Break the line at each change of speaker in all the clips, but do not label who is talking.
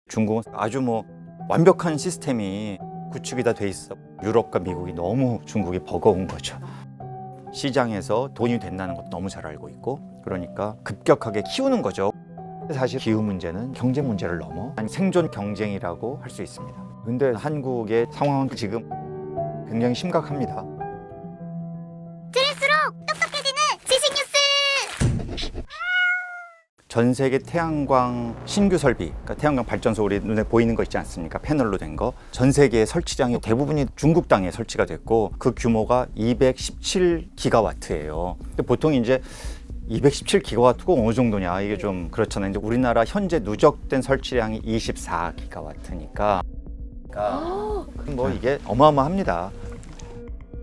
중국은 아주 완벽한 시스템이 구축이 다 돼 있어. 유럽과 미국이 너무 중국이 버거운 거죠. 시장에서 돈이 된다는 것도 너무 잘 알고 있고, 그러니까 급격하게 키우는 거죠. 사실 기후 문제는 경제 문제를 넘어 생존 경쟁이라고 할 수 있습니다. 근데 한국의 상황은 지금 굉장히 심각합니다.
들을수록 똑똑해지는 지식 뉴스.
전 세계 태양광 신규 설비, 그러니까 태양광 발전소 우리 눈에 보이는 거 있지 않습니까? 패널로 된 거. 전 세계 설치장이 대부분이 중국 땅에 설치가 됐고 그 규모가 217기가와트예요. 근데 보통 이제 217기가와트가 어느 정도냐 이게 좀 그렇잖아요. 이제 우리나라 현재 누적된 설치량이 24기가와트니까 이게 어마어마합니다.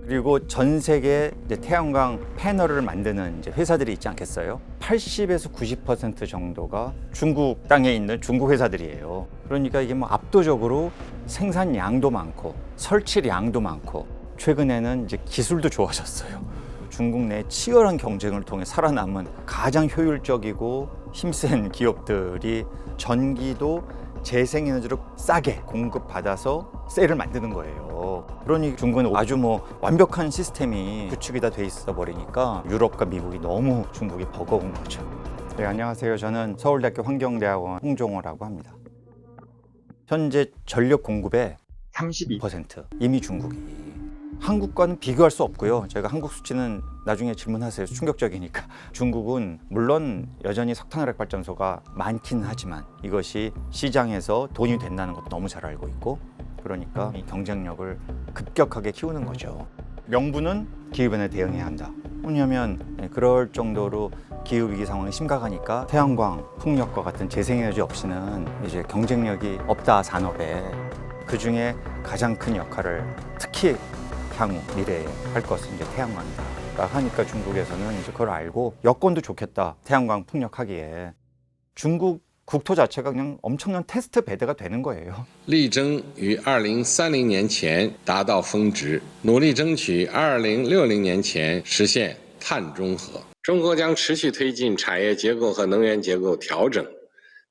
그리고 전 세계 이제 태양광 패널을 만드는 이제 회사들이 있지 않겠어요? 80에서 90% 정도가 중국 땅에 있는 중국 회사들이에요. 그러니까 이게 압도적으로 생산량도 많고 설치량도 많고 최근에는 이제 기술도 좋아졌어요. 중국 내 치열한 경쟁을 통해 살아남은 가장 효율적이고 힘센 기업들이 전기도 재생에너지로 싸게 공급받아서 셀을 만드는 거예요. 그러니 중국은 아주 완벽한 시스템이 구축이 다 돼 있어 버리니까 유럽과 미국이 너무 중국이 버거운 거죠. 네, 안녕하세요. 저는 서울대학교 환경대학원 홍종호라고 합니다. 현재 전력 공급의 32% 이미 중국이. 한국과는 비교할 수 없고요. 저희가 한국 수치는 나중에 질문하세요. 충격적이니까. 중국은 물론 여전히 석탄화력 발전소가 많긴 하지만 이것이 시장에서 돈이 된다는 것도 너무 잘 알고 있고, 그러니까 이 경쟁력을 급격하게 키우는 거죠. 명분은 기후변화에 대응해야 한다. 왜냐하면 그럴 정도로 기후위기 상황이 심각하니까 태양광, 풍력과 같은 재생에너지 없이는 이제 경쟁력이 없다, 산업에. 그 중에 가장 큰 역할을 특히 향후 미래에 할 것은 이제 태양광이다 하니까 중국에서는 이제 그걸 알고 여건도 좋겠다, 태양광 풍력하기에. 중국 국토 자체가 그냥 엄청난 테스트 베드가 되는 거예요.
力争于2030年前达到峰值，努力争取2060年前实现碳中和。中国将持续推进产业结构和能源结构调整，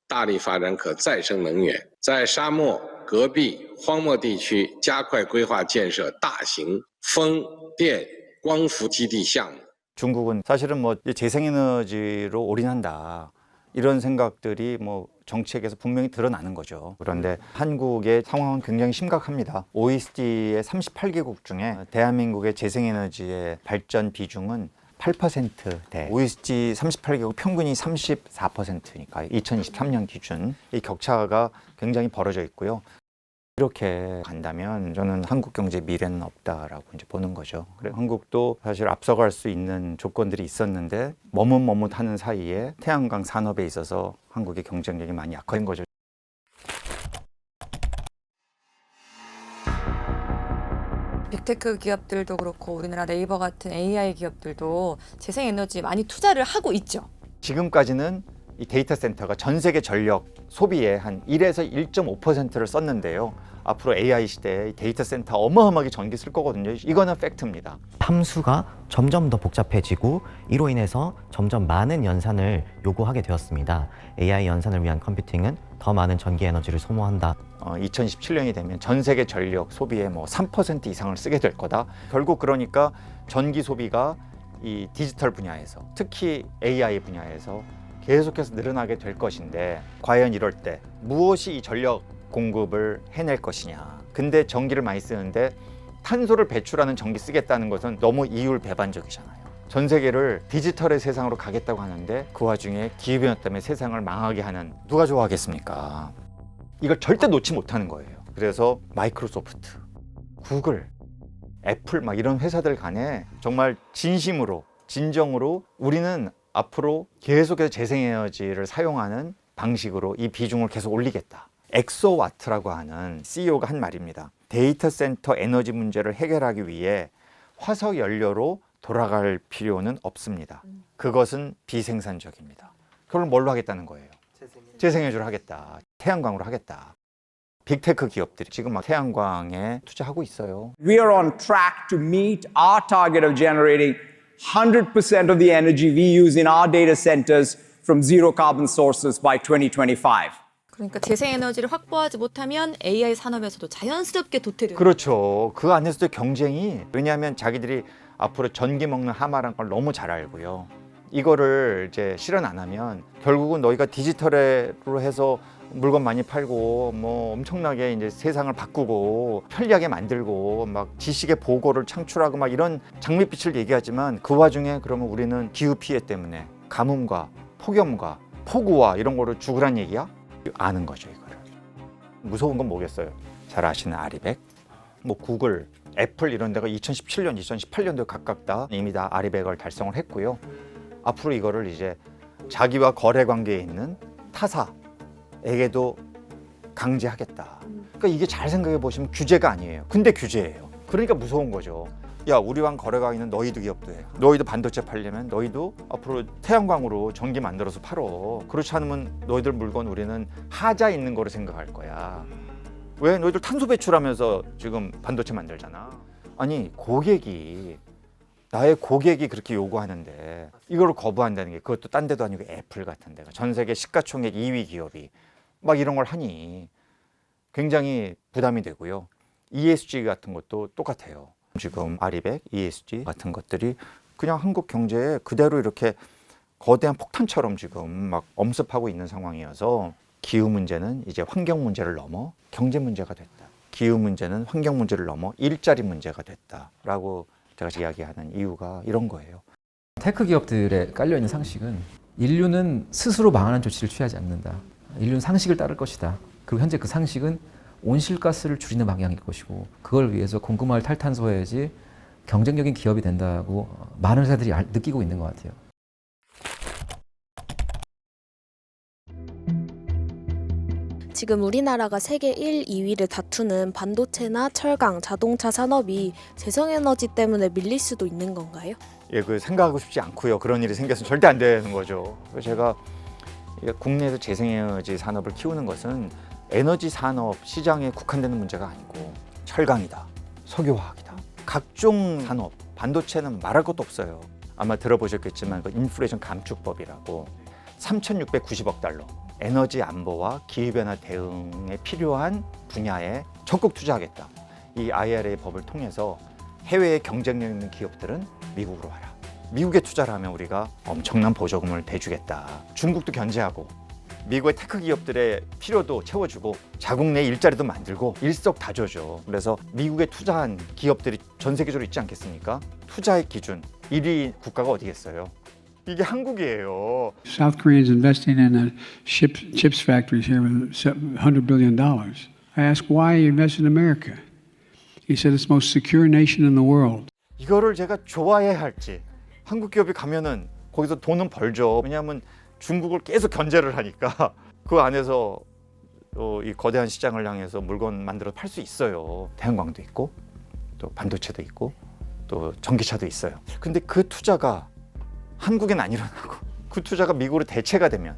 大力发展可再生能源，在沙漠、戈壁、荒漠地区加快规划建设大型风电光伏基地项目。
중국은 사실은 재생에너지로 올인한다 이런 생각들이 정책에서 분명히 드러나는 거죠. 그런데 한국의 상황은 굉장히 심각합니다. OECD의 38개국 중에 대한민국의 재생에너지의 발전 비중은 8%대. OECD 38개국 평균이 34%니까 2023년 기준 이 격차가 굉장히 벌어져 있고요. 이렇게 간다면 저는 한국 경제 미래는 없다라고 이제 보는 거죠. 그래 한국도 사실 앞서갈 수 있는 조건들이 있었는데 머뭇머뭇하는 사이에 태양광 산업에 있어서 한국의 경쟁력이 많이 약화된 거죠.
빅테크 기업들도 그렇고 우리나라 네이버 같은 AI 기업들도 재생에너지 많이 투자를 하고 있죠.
지금까지는 이 데이터 센터가 전 세계 전력 소비의 한 1에서 1.5%를 썼는데요. 앞으로 AI 시대에 데이터 센터 어마어마하게 전기 쓸 거거든요. 이거는 팩트입니다.
함수가 점점 더 복잡해지고 이로 인해서 점점 많은 연산을 요구하게 되었습니다. AI 연산을 위한 컴퓨팅은 더 많은 전기 에너지를 소모한다.
2027년이 되면 전 세계 전력 소비의 3% 이상을 쓰게 될 거다. 결국 그러니까 전기 소비가 이 디지털 분야에서, 특히 AI 분야에서 계속해서 늘어나게 될 것인데, 과연 이럴 때 무엇이 이 전력 공급을 해낼 것이냐. 근데 전기를 많이 쓰는데 탄소를 배출하는 전기 쓰겠다는 것은 너무 이율배반적이잖아요. 전 세계를 디지털의 세상으로 가겠다고 하는데 그 와중에 기후변화 때문에 세상을 망하게 하는, 누가 좋아하겠습니까? 이걸 절대 놓지 못하는 거예요. 그래서 마이크로소프트, 구글, 애플 이런 회사들 간에 정말 진심으로, 진정으로 우리는 앞으로 계속해서 재생에너지를 사용하는 방식으로 이 비중을 계속 올리겠다. 엑소와트라고 하는 CEO가 한 말입니다. 데이터 센터 에너지 문제를 해결하기 위해 화석 연료로 돌아갈 필요는 없습니다. 그것은 비생산적입니다. 그걸 뭘로 하겠다는 거예요? 재생에너지로 하겠다. 태양광으로 하겠다. 빅테크 기업들이 지금 태양광에 투자하고 있어요.
We are on track to meet our target of generating 100% of the energy we use in our data centers from zero carbon sources by 2025.
그러니까 재생에너지를 확보하지 못하면 AI 산업에서도 자연스럽게 도태돼요.
그렇죠. 그 안에서도 경쟁이, 왜냐하면 자기들이 앞으로 전기 먹는 하마라는 걸 너무 잘 알고요. 이거를 이제 실현 안 하면 결국은 너희가 디지털로 해서 물건 많이 팔고 뭐 엄청나게 이제 세상을 바꾸고 편리하게 만들고 막 지식의 보고를 창출하고 막 이런 장밋빛을 얘기하지만 그 와중에 그러면 우리는 기후 피해 때문에 가뭄과 폭염과 폭우와 이런 거를 죽으란 얘기야? 아는 거죠, 이거를. 무서운 건 뭐겠어요? 잘 아시는 아리백, 뭐 구글, 애플 이런 데가 2017년, 2018년도에 각각 다 이미 다 아리백을 달성을 했고요. 앞으로 이거를 이제 자기와 거래 관계에 있는 타사에게도 강제하겠다. 그러니까 이게 잘 생각해 보시면 규제가 아니에요. 근데 규제예요. 그러니까 무서운 거죠. 야, 우리랑 거래가 있는 너희도 기업도 해. 너희도 반도체 팔려면 너희도 앞으로 태양광으로 전기 만들어서 팔어. 그렇지 않으면 너희들 물건 우리는 하자 있는 거로 생각할 거야. 왜? 너희들 탄소 배출하면서 지금 반도체 만들잖아. 아니, 나의 고객이 그렇게 요구하는데 이걸 거부한다는 게, 그것도 딴 데도 아니고 애플 같은 데가 전 세계 시가총액 2위 기업이 막 이런 걸 하니 굉장히 부담이 되고요. ESG 같은 것도 똑같아요. 지금 아리백, ESG 같은 것들이 그냥 한국 경제에 그대로 이렇게 거대한 폭탄처럼 지금 막 엄습하고 있는 상황이어서 기후 문제는 이제 환경 문제를 넘어 경제 문제가 됐다. 기후 문제는 환경 문제를 넘어 일자리 문제가 됐다라고 제가 이야기하는 이유가 이런 거예요.
테크 기업들에 깔려있는 상식은 인류는 스스로 망하는 조치를 취하지 않는다. 인류는 상식을 따를 것이다. 그리고 현재 그 상식은 온실가스를 줄이는 방향일 것이고, 그걸 위해서 공급마을 탈탄소해야지 경쟁력인 기업이 된다고 많은 회사들이 느끼고 있는 것 같아요.
지금 우리나라가 세계 1, 2위를 다투는 반도체나 철강, 자동차 산업이 재생에너지 때문에 밀릴 수도 있는 건가요?
예, 그 생각하고 싶지 않고요. 그런 일이 생겨서는 절대 안 되는 거죠. 그래서 제가 국내에서 재생에너지 산업을 키우는 것은 에너지 산업 시장에 국한되는 문제가 아니고 철강이다, 석유화학이다, 각종 산업, 반도체는 말할 것도 없어요. 아마 들어보셨겠지만 그 인플레이션 감축법이라고 3,690억 달러 에너지 안보와 기후변화 대응에 필요한 분야에 적극 투자하겠다. 이 IRA 법을 통해서 해외에 경쟁력 있는 기업들은 미국으로 와라. 미국에 투자를 하면 우리가 엄청난 보조금을 대주겠다. 중국도 견제하고 미국의 테크 기업들의 필요도 채워주고 자국 내 일자리도 만들고 일석다조죠. 그래서 미국에 투자한 기업들이 전 세계적으로 있지 않겠습니까? 투자의 기준 1위 국가가 어디겠어요? 이게 한국이에요.
South Koreans investing in a chips factories here with $100 billion. I asked why you invest in America. He said it's the most secure nation in the world.
이거를 제가 좋아해야 할지. 한국 기업이 가면은 거기서 돈은 벌죠. 왜냐하면 중국을 계속 견제를 하니까 그 안에서 이 거대한 시장을 향해서 물건 만들어 팔 수 있어요. 태양광도 있고 또 반도체도 있고 또 전기차도 있어요. 근데 그 투자가 한국엔 안 일어나고 그 투자가 미국으로 대체가 되면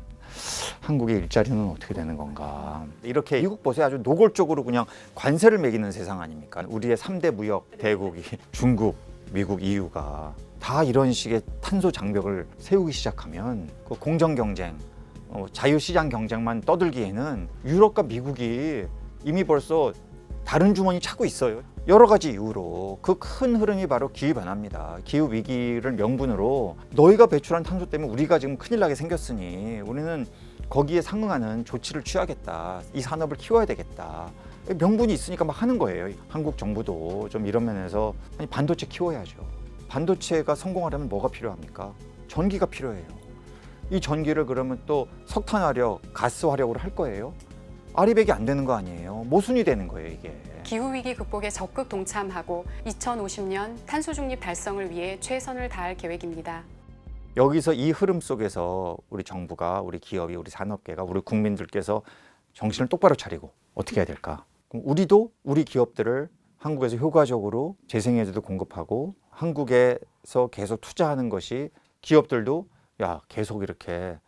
한국의 일자리는 어떻게 되는 건가. 이렇게 미국 보세요. 아주 노골적으로 그냥 관세를 매기는 세상 아닙니까? 우리의 3대 무역 대국이 중국, 미국, EU가 다 이런 식의 탄소 장벽을 세우기 시작하면 그 공정 경쟁, 자유시장 경쟁만 떠들기에는 유럽과 미국이 이미 벌써 다른 주머니 찾고 있어요. 여러 가지 이유로 그 큰 흐름이 바로 기후변화입니다. 기후위기를 명분으로 너희가 배출한 탄소 때문에 우리가 지금 큰일 나게 생겼으니 우리는 거기에 상응하는 조치를 취하겠다. 이 산업을 키워야 되겠다. 명분이 있으니까 막 하는 거예요. 한국 정부도 좀 이런 면에서 반도체 키워야죠. 반도체가 성공하려면 뭐가 필요합니까? 전기가 필요해요. 이 전기를 그러면 또 석탄 화력, 가스 화력으로 할 거예요? 아리백이 안 되는 거 아니에요? 모순이 되는 거예요, 이게.
기후위기 극복에 적극 동참하고 2050년 탄소 중립 달성을 위해 최선을 다할 계획입니다.
여기서 이 흐름 속에서 우리 정부가, 우리 기업이, 우리 산업계가, 우리 국민들께서 정신을 똑바로 차리고 어떻게 해야 될까? 그럼 우리도 우리 기업들을 한국에서 효과적으로 재생에너지도 공급하고 한국에서 계속 투자하는 것이 기업들도 야 계속 이렇게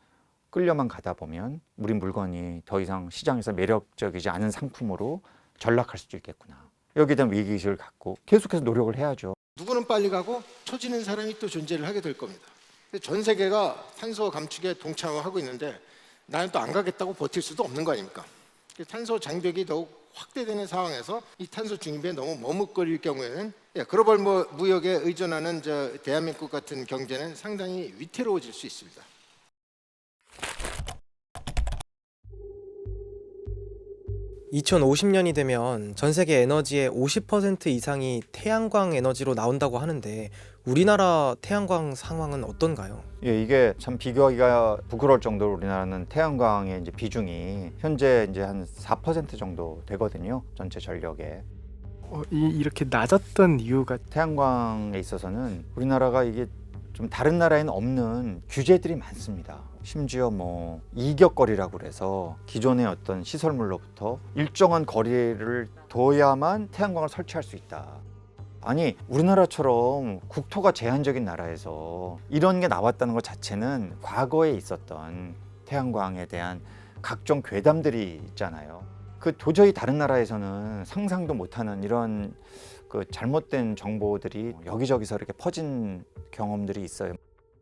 끌려만 가다 보면 우리 물건이 더 이상 시장에서 매력적이지 않은 상품으로 전락할 수도 있겠구나. 여기에 대한 위기의식을 갖고 계속해서 노력을 해야죠.
누구는 빨리 가고 처지는 사람이 또 존재를 하게 될 겁니다. 전 세계가 탄소 감축에 동참하고 있는데 나는 또 안 가겠다고 버틸 수도 없는 거 아닙니까? 탄소 장벽이 더욱 확대되는 상황에서 이 탄소 중립에 너무 머뭇거릴 경우에는 글로벌 무역에 의존하는 대한민국 같은 경제는 상당히 위태로워질 수 있습니다.
(2050년이) 되면 전 세계 에너지의 50% 이상이 태양광 에너지로 나온다고 하는데 우리나라 태양광 상황은 어떤가요?
예, 이게 참 비교하기가 부끄러울 정도로 우리나라는 태양광의 이제 비중이 현재 이제 한 4% 정도 되거든요. 전체 전력에.
이렇게 낮았던 이유가
태양광에 있어서는 우리나라가 이게 좀 다른 나라에는 없는 규제들이 많습니다. 심지어 뭐 이격거리라고 그래서 기존의 어떤 시설물로부터 일정한 거리를 둬야만 태양광을 설치할 수 있다. 아니 우리나라처럼 국토가 제한적인 나라에서 이런 게 나왔다는 것 자체는 과거에 있었던 태양광에 대한 각종 괴담들이 있잖아요. 그 도저히 다른 나라에서는 상상도 못하는 이런 그 잘못된 정보들이 여기저기서 이렇게 퍼진 경험들이 있어요.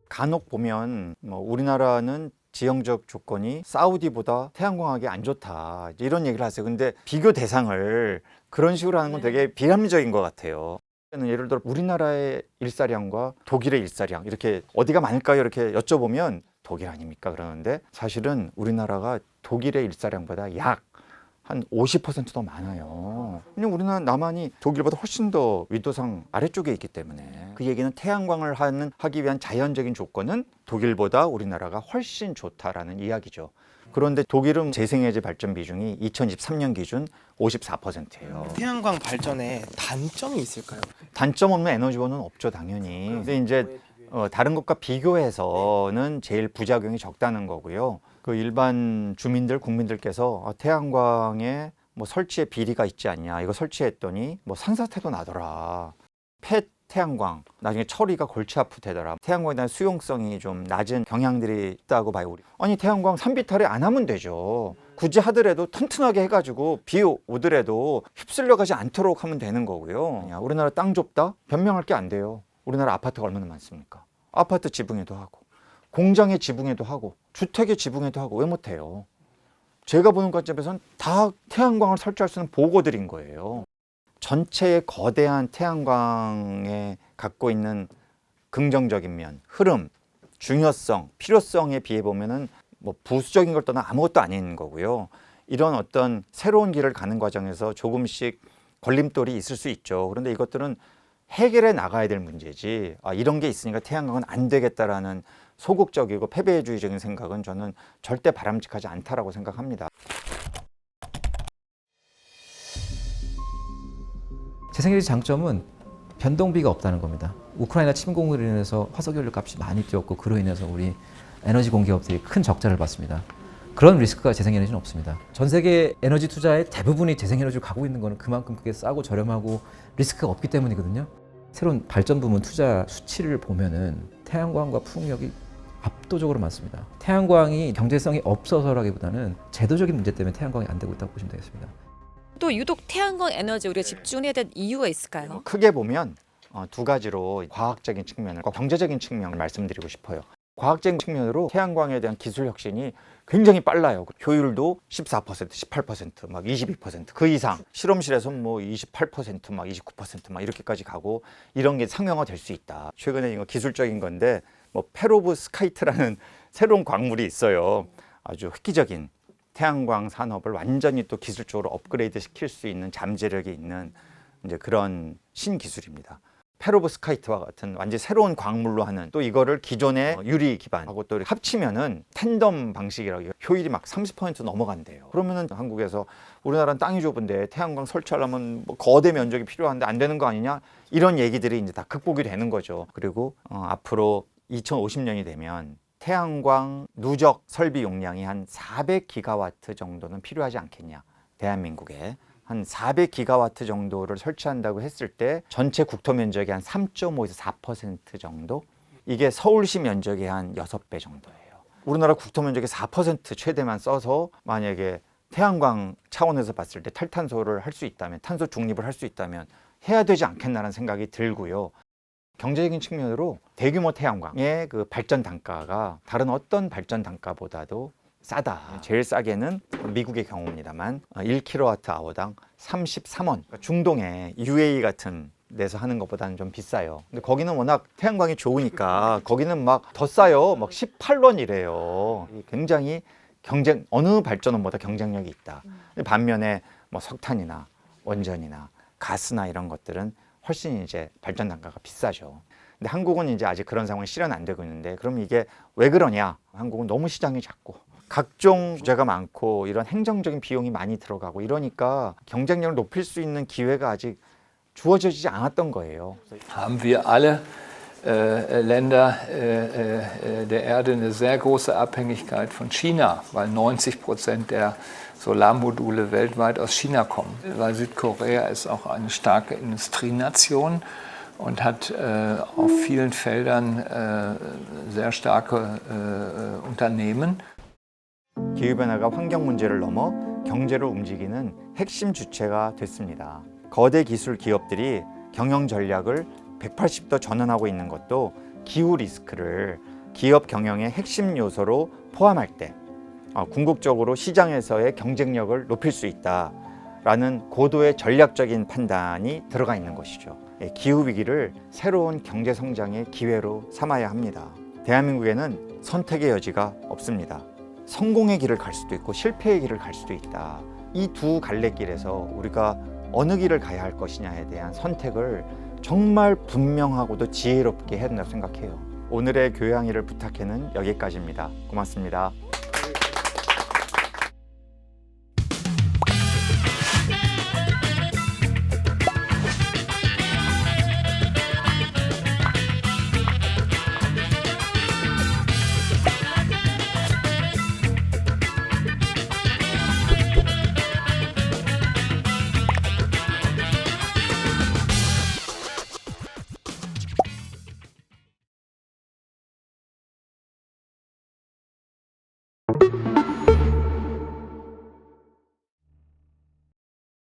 간혹 보면 뭐 우리나라는 지형적 조건이 사우디보다 태양광학이 안 좋다 이런 얘기를 하세요. 근데 비교 대상을 그런 식으로 하는 건 되게 비합리적인 것 같아요. 예를 들어 우리나라의 일사량과 독일의 일사량 이렇게 어디가 많을까요? 이렇게 여쭤보면 독일 아닙니까? 그러는데 사실은 우리나라가 독일의 일사량보다 약 한 50% 더 많아요. 그냥 우리나라 남한이 독일보다 훨씬 더 위도상 아래쪽에 있기 때문에 그 얘기는 태양광을 하기 위한 자연적인 조건은 독일보다 우리나라가 훨씬 좋다라는 이야기죠. 그런데 독일은 재생에너지 발전 비중이 2023년 기준 54%예요.
태양광 발전에 단점이 있을까요?
단점 없는 에너지원은 없죠, 당연히. 근데 이제 다른 것과 비교해서는 제일 부작용이 적다는 거고요. 그 일반 주민들, 국민들께서 태양광에 뭐 설치에 비리가 있지 않냐, 이거 설치했더니 뭐 산사태도 나더라. 폐 태양광 나중에 처리가 골치 아프대더라. 태양광에 대한 수용성이 좀 낮은 경향들이 있다고 봐요. 아니 태양광 산비탈이 안 하면 되죠. 굳이 하더라도 튼튼하게 해가지고 비 오더라도 휩쓸려 가지 않도록 하면 되는 거고요. 우리나라 땅 좁다? 변명할 게 안 돼요. 우리나라 아파트가 얼마나 많습니까? 아파트 지붕에도 하고 공장의 지붕에도 하고 주택의 지붕에도 하고 왜 못해요? 제가 보는 관점에서는 다 태양광을 설치할 수 있는 보고들인 거예요. 전체의 거대한 태양광에 갖고 있는 긍정적인 면, 흐름, 중요성, 필요성에 비해 보면은 뭐 부수적인 걸 떠나 아무것도 아닌 거고요. 이런 어떤 새로운 길을 가는 과정에서 조금씩 걸림돌이 있을 수 있죠. 그런데 이것들은 해결해 나가야 될 문제지, 이런 게 있으니까 태양광은 안 되겠다라는 소극적이고 패배주의적인 생각은 저는 절대 바람직하지 않다라고 생각합니다.
재생에너지 장점은 변동비가 없다는 겁니다. 우크라이나 침공으로 인해서 화석연료 값이 많이 뛰었고 그로 인해서 우리 에너지 공기업들이 큰 적자를 봤습니다. 그런 리스크가 재생에너지는 없습니다. 전 세계 에너지 투자의 대부분이 재생에너지로 가고 있는 것은 그만큼 그게 싸고 저렴하고 리스크가 없기 때문이거든요. 새로운 발전 부문 투자 수치를 보면은 태양광과 풍력이 압도적으로 많습니다. 태양광이 경제성이 없어서라기보다는 제도적인 문제 때문에 태양광이 안 되고 있다고 보시면 되겠습니다.
또 유독 태양광 에너지 우리가 집중해야 될 이유가 있을까요?
크게 보면 두 가지로 과학적인 측면과 경제적인 측면을 말씀드리고 싶어요. 과학적인 측면으로 태양광에 대한 기술 혁신이 굉장히 빨라요. 효율도 14%, 18%, 막 22%, 그 이상. 실험실에서 뭐 28%, 막 29%, 막 이렇게까지 가고 이런 게 상용화 될 수 있다. 최근에 이거 기술적인 건데 뭐 페로브스카이트라는 새로운 광물이 있어요. 아주 획기적인 태양광 산업을 완전히 또 기술적으로 업그레이드 시킬 수 있는 잠재력이 있는 이제 그런 신기술입니다. 페로브스카이트와 같은 완전히 새로운 광물로 하는, 또 이거를 기존의 유리 기반하고 또 합치면은 텐덤 방식이라고 효율이 막 30% 넘어간대요. 그러면은 한국에서 우리나라는 땅이 좁은데 태양광 설치하려면 뭐 거대 면적이 필요한데 안 되는 거 아니냐, 이런 얘기들이 이제 다 극복이 되는 거죠. 그리고 앞으로 2050년이 되면 태양광 누적 설비 용량이 한 400기가와트 정도는 필요하지 않겠냐. 대한민국에 한 400기가와트 정도를 설치한다고 했을 때 전체 국토 면적의 한 3.5에서 4% 정도? 이게 서울시 면적의 한 6배 정도예요. 우리나라 국토 면적의 4% 최대만 써서 만약에 태양광 차원에서 봤을 때 탈탄소를 할 수 있다면, 탄소 중립을 할 수 있다면 해야 되지 않겠나라는 생각이 들고요. 경제적인 측면으로 대규모 태양광의 그 발전 단가가 다른 어떤 발전 단가보다도 싸다. 제일 싸게는 미국의 경우입니다만 1kWh당 33원. 그러니까 중동의 UAE 같은 데서 하는 것보다는 좀 비싸요. 근데 거기는 워낙 태양광이 좋으니까 거기는 막 더 싸요. 막 18원이래요. 굉장히 어느 발전원보다 경쟁력이 있다. 반면에 뭐 석탄이나 원전이나 가스나 이런 것들은 훨씬 이제 발전 단가가 비싸죠. 근데 한국은 이제 아직 그런 상황이 실현 안 되고 있는데, 그럼 이게 왜 그러냐? 한국은 너무 시장이 작고 각종 규제가 많고 이런 행정적인 비용이 많이 들어가고 이러니까 경쟁력을 높일 수 있는 기회가 아직 주어지지 않았던 거예요.
Haben wir alle Länder der Erde eine sehr große Abhängigkeit von China, weil 90% der Solarmodule weltweit aus China kommen. Weil Südkorea ist auch eine starke Industrienation und hat auf vielen Feldern sehr starke Unternehmen.
기후변화가 환경 문제를 넘어 경제를 움직이는 핵심 주체가 됐습니다. 거대 기술 기업들이 경영 전략을 180도 전환하고 있는 것도 기후 리스크를 기업 경영의 핵심 요소로 포함할 때 궁극적으로 시장에서의 경쟁력을 높일 수 있다라는 고도의 전략적인 판단이 들어가 있는 것이죠. 기후 위기를 새로운 경제 성장의 기회로 삼아야 합니다. 대한민국에는 선택의 여지가 없습니다. 성공의 길을 갈 수도 있고 실패의 길을 갈 수도 있다. 이 두 갈래길에서 우리가 어느 길을 가야 할 것이냐에 대한 선택을 정말 분명하고도 지혜롭게 해야 된다고 생각해요. 오늘의 교양이를 부탁해는 여기까지입니다. 고맙습니다.